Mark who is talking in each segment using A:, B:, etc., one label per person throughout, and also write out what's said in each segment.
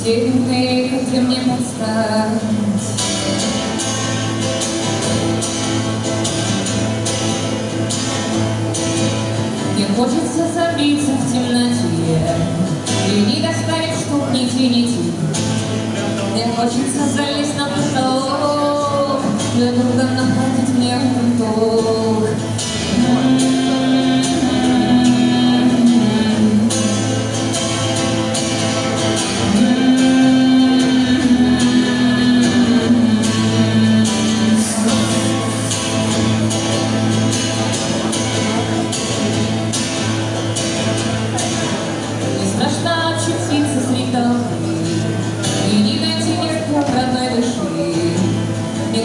A: Сильный, где мне подстать. Мне хочется забиться в темноте и не доставить штук ни ти. Мне хочется залезть на потолок, для друга находить мне грунтовок.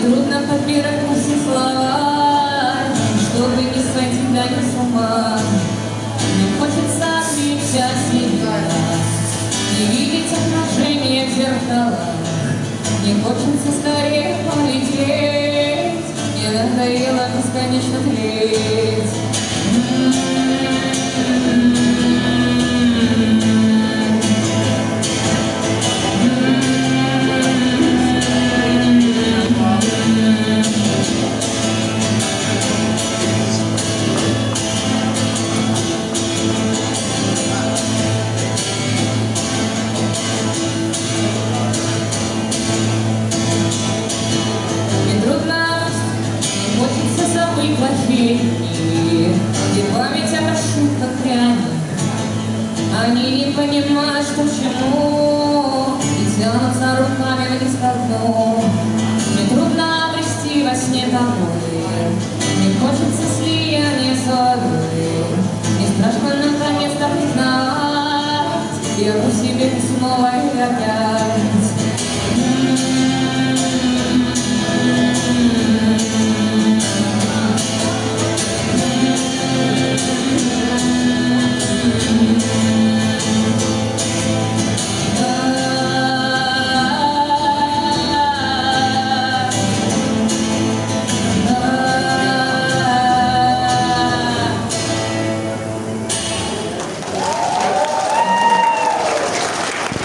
A: Трудно подбирать все слова, чтобы не сойти да не с ума. Мне хочется отвлечь от себя и видеть отражение в зеркалах. Мне хочется скорее полететь, мне надоело бесконечно тлеть. Плохие дни, где память об ошибках прямо, они не понимают.